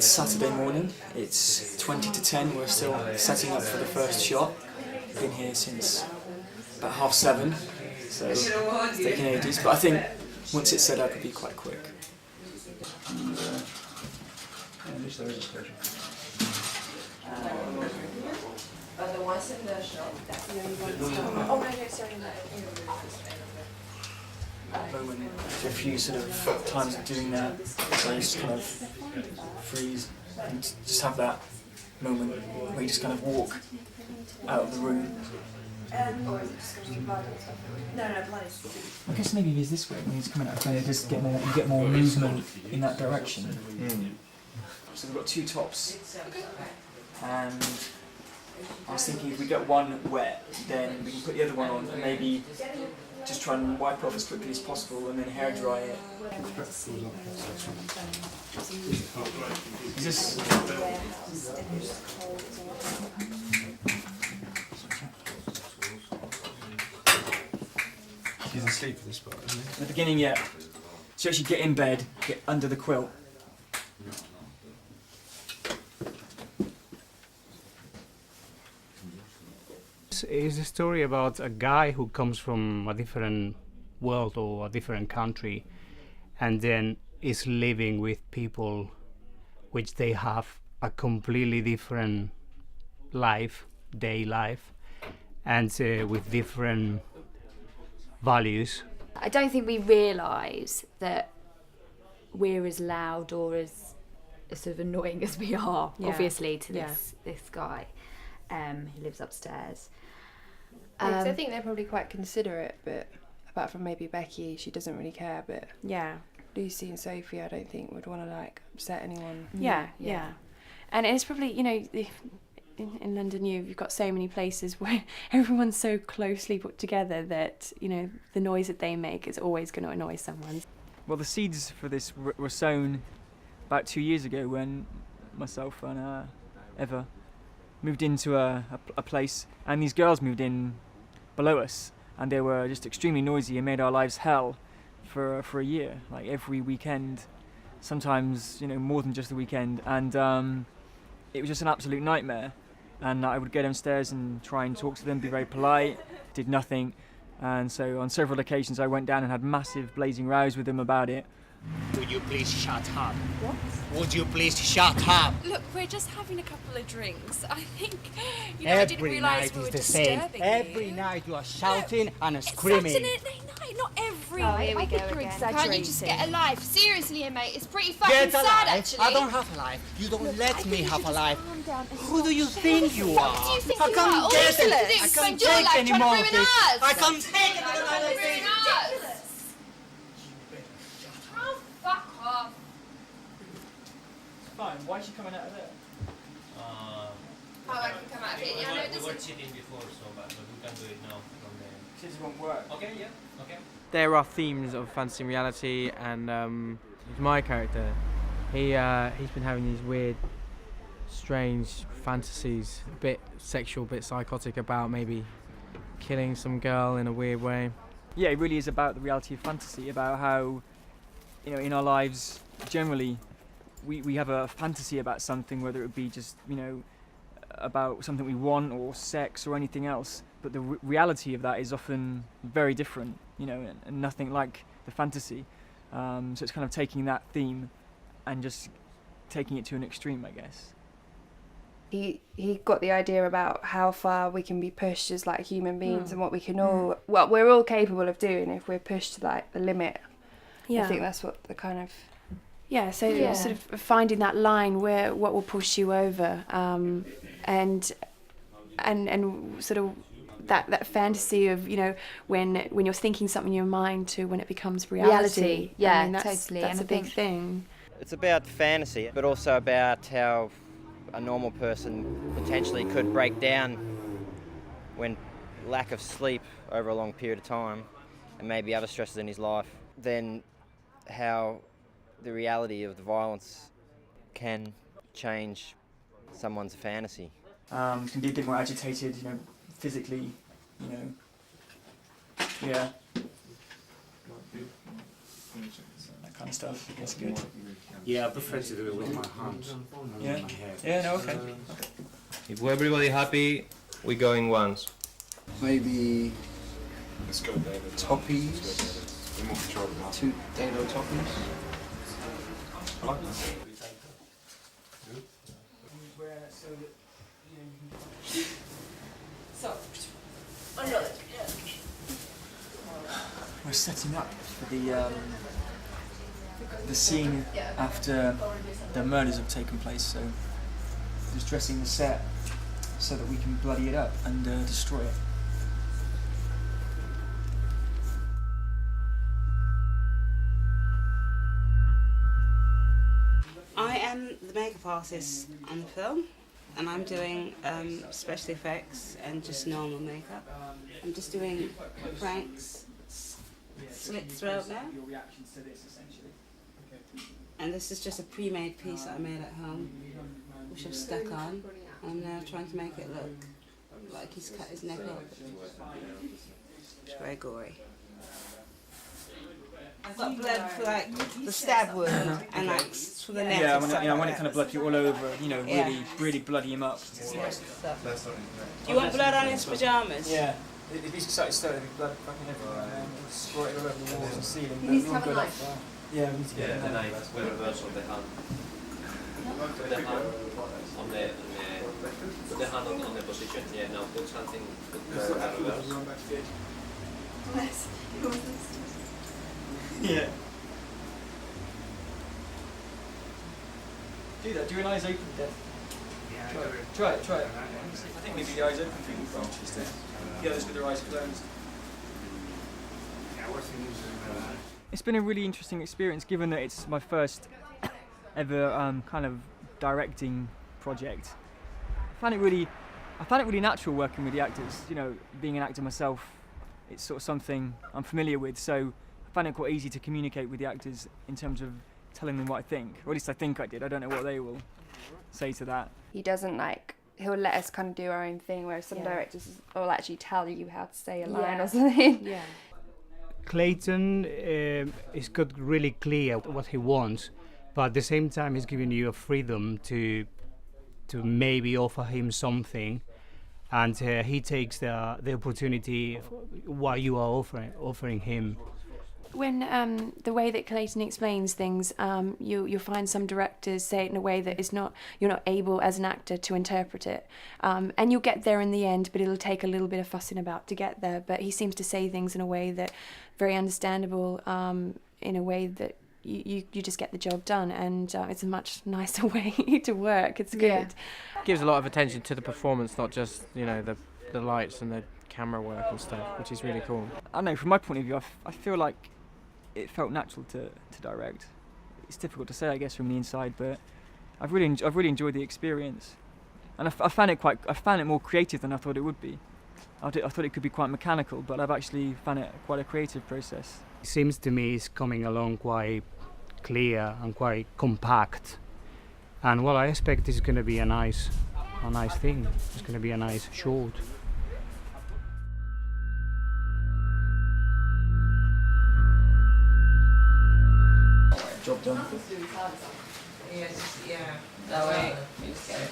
It's Saturday morning, it's 20 to 10, we're still setting up for the first shot. Been here since about 7:30, so it's taken ages, but I think once it's set up it'll be quite quick. Moment, a few sort of times of doing that, so I just kind of freeze and just have that moment where you just kind of walk out of the room. I guess maybe it is this way when he's coming out of bed, just you get more movement in that direction. So we've got 2 tops, and I was thinking if we get one wet, then we can put the other one on and maybe just try and wipe off as quickly as possible and then hair dry it. Is this... He's asleep for this part, isn't he? At the beginning, yeah. So actually get in bed, get under the quilt. It's a story about a guy who comes from a different world or a different country and then is living with people which they have a completely different life, day life, and with different values. I don't think we realise that we're as loud or as sort of annoying as we are, obviously, to this guy who lives upstairs. I think they're probably quite considerate, but apart from maybe Becky, she doesn't really care. But Lucy and Sophie, I don't think would want to like upset anyone. Yeah. And it's probably, you know, in London you've got so many places where everyone's so closely put together that, you know, the noise that they make is always going to annoy someone. Well, the seeds for this were sown about 2 years ago when myself and Eva moved into a place, and these girls moved in below us, and they were just extremely noisy and made our lives hell for a year, like every weekend, sometimes, you know, more than just the weekend, and it was just an absolute nightmare. And I would go downstairs and try and talk to them, be very polite, did nothing, and so on several occasions I went down and had massive blazing rows with them about it. Would you please shut up? What? Would you please shut up? Look, we're just having a couple of drinks. I think, you know, I didn't realise we were disturbing you. Every night you are shouting and screaming. Saturday night, not every Here we I go think you're again. exaggerating. Can't you just get a life? Seriously, mate, it's pretty fucking Get a sad, life? actually. I don't have a life. You don't let me have a life. Calm down and Who do you think you are? Who do you think I you can't are? get All you it. do is I spend can't your life take any trying to more ruin of this. ours. I can't take any more of this. Oh, fuck off. Fine, why is she coming out of there? Oh, I can come out of it. Yeah, no, it We were doesn't. cheating before, so but we can do it now from there. She just won't work. Okay, yeah, okay. There are themes of fantasy and reality, and my character, he's been having these weird, strange fantasies, a bit sexual, a bit psychotic, about maybe killing some girl in a weird way. Yeah, it really is about the reality of fantasy, about how, you know, in our lives generally we have a fantasy about something, whether it be just, you know, about something we want or sex or anything else, but the reality of that is often very different, you know, and nothing like the fantasy. So it's kind of taking that theme and just taking it to an extreme, I guess. He got the idea about how far we can be pushed as like human beings and what we can what we're all capable of doing if we're pushed to like the limit. I think that's what the kind of sort of finding that line where what will push you over, and sort of that fantasy of, you know, when you're thinking something in your mind to when it becomes reality. Yeah, I mean, totally. That's And a I big think thing. It's about fantasy, but also about how a normal person potentially could break down when lack of sleep over a long period of time, and maybe other stresses in his life. Then how the reality of the violence can change someone's fantasy. Can be a bit more agitated, you know, physically, you know. Yeah. That kind kind of stuff. That's good. Yeah, I prefer to do it with my hands. Yeah. My head. Yeah. No. Okay. If everybody happy, we go in once. Maybe toppies. 2 dado toppies. I like that. We're setting up for the scene after the murders have taken place. So just dressing the set so that we can bloody it up and destroy it. I am the makeup artist on the film, and I'm doing special effects and just normal makeup. I'm just doing Frank's slit throat now. And this is just a pre-made piece that I made at home, which I've stuck on. I'm now trying to make it look like he's cut his neck off. It's very gory. I've got blood for like the stab wound and like for the neck. Yeah, I want it kind of bloody all over. Yeah. Really bloody him up. Do you want blood on his pajamas? Yeah. If he's excited, there'll be blood fucking everywhere. Squirt it all over the walls and ceiling. He needs to have a knife. Yeah, we need to get Yeah, the knife will reverse on the hand. Put the hand on the put the hand on the position. Yeah, now put something reverse. Yeah. Do that. Do an eyes open death. Yeah, Try it. I think maybe the eyes open thing will be interesting. The others with their eyes closed. It's been a really interesting experience, given that it's my first ever kind of directing project. I found it really natural working with the actors. Being an actor myself, it's sort of something I'm familiar with. So I found it quite easy to communicate with the actors in terms of telling them what I think, or at least I think I did. I don't know what they will say to that. He doesn't he'll let us kind of do our own thing, whereas some directors will actually tell you how to say a line or something. Yeah. Clayton is got really clear what he wants, but at the same time he's giving you a freedom to maybe offer him something, and he takes the opportunity what you are offering him. When the way that Clayton explains things, you'll find some directors say it in a way that you're not able as an actor to interpret it, and you'll get there in the end, but it'll take a little bit of fussing about to get there. But he seems to say things in a way that very understandable, in a way that you just get the job done, and it's a much nicer way to work. It's good. Yeah. Gives a lot of attention to the performance, not just the lights and the camera work and stuff, which is really cool. I know, from my point of view, I feel like it felt natural to direct. It's difficult to say, I guess, from the inside, but I've really enjoyed the experience, and I found it more creative than I thought it would be. I thought it could be quite mechanical, but I've actually found it quite a creative process. It seems to me it's coming along quite clear and quite compact, and what I expect is going to be a nice thing. It's going to be a nice short. Job done. Yes, yeah. That way, you just get a